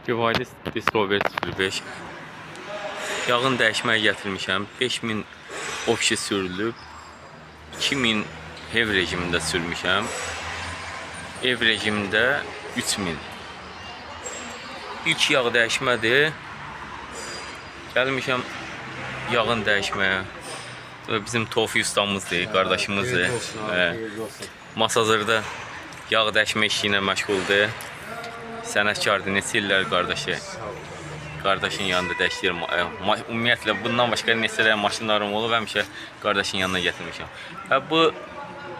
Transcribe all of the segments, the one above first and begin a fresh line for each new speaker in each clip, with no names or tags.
BYD Discovery 05. Yağın dəyişməyə gətirmişəm. 5000 ofisi sürülüb. 2000 ev rejimində sürmüşəm. Ev rejimində 3000. İlk yağ dəyişmədir. Gəlmişəm yağın dəyişməyə. Bizim Tofi ustamızdır, qardaşımızdır. Masazırda yağ dəyişmə işi ilə məşğuldur. Sənətkardır, neçə illər qardaşı. Qardaşın yanında dəyişdirir. Ümumiyyətlə bundan başqa neçə maşınlarım olub, həmişə qardaşın yanına gətirmişəm.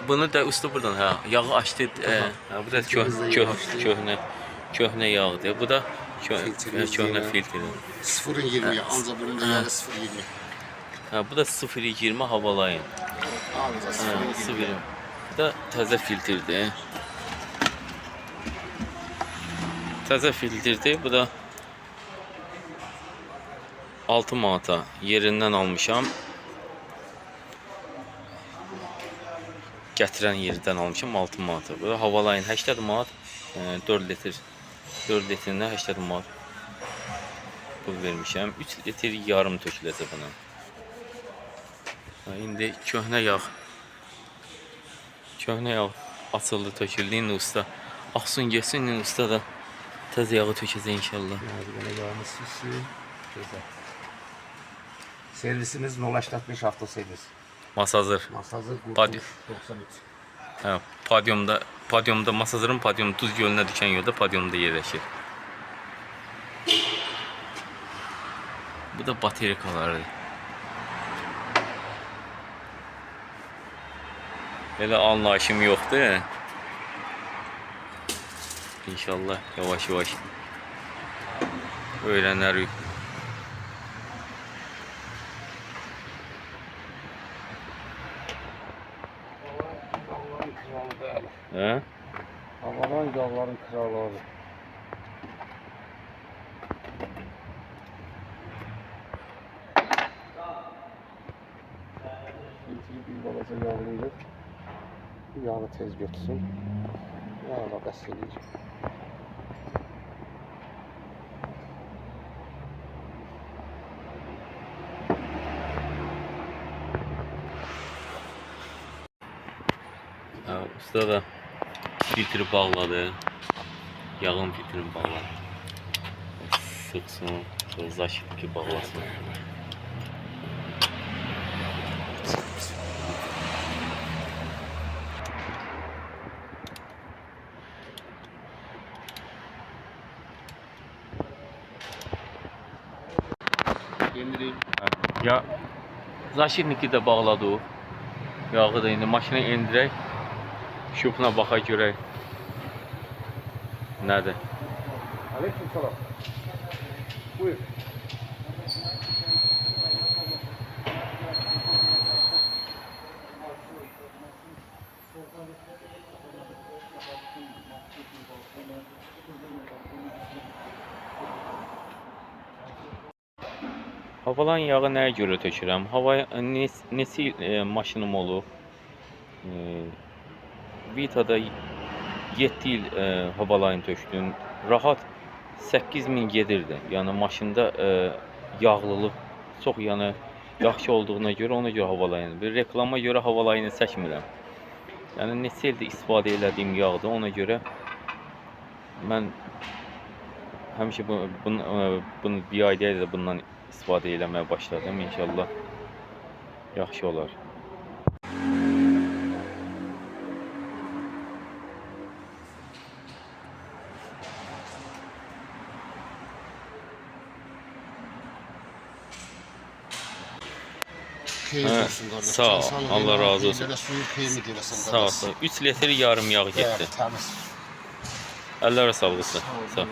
Bunu da usta buradan yağı açdı. Bu da köhnə yağdır. Bu da köhnə filtrdir.
0.20 ancaq bunun da yağı 0.20.
Bu da 0.20 havalayın. Bu da təzə filtrdir. Təzə filtrdir. Bu da 6 manata yerindən almışam. Gətirən yerdən almışam 6 manata. Bu da havalayın 80 manat. 4 litr. 4 litrində 80 manat pul vermişəm. 3 litr yarım töküləcək buna. İndi köhnə yağ. Köhnə yağ açıldı, töküldü. İndi usta axsın getsin, indi usta da təzə yağı tökəcək inşallah.
Yağımız sisi. Servisimiz 065 avtoservis.
Masazır.
Masazır
Padi.
93.
Padyumda Masazırın padyum Tuz gölünə düşən yolda padyumda yerləşir. Bu da baterikaları. Elə anlayışım yoxdur. İnşallah yavaş-yavaş öyrənərik.
Havalan yağların kralı. Bir balaca yağlıydı. Yağı tez götürsün. Yağla qəs edəcək.
Usta da filtri bağladı. Yağın filtrini bağladı. Sıksın. Zaşit ki bağlasın. Ya zaşitniki də bağladı o. Yağı da indi maşına endirək. Şupuna baxa görək. Nədir?
Aleyküm salam. Buyur.
Havalan yağı nəyə görə tökürəm? Neçə maşınım olub? Vita'da 7 il havalayın tökdüm. Rahat 8000 gedirdi. Yəni maşında yağlılıq çox yaxşı olduğuna görə ona görə havalayın. Bir reklama görə havalayını çəkmirəm. Yəni neçə ildir istifadə etdiyim yağdır. Ona görə mən həmişə bunu bir ayda da bundan istifadə etməyə başladım. İnşallah yaxşı olar. Sağ ol, Allah razı olsun. Sağ ol. 3 litr yarım yağ getdi. Əllərə sağlıqsın. Sağ ol.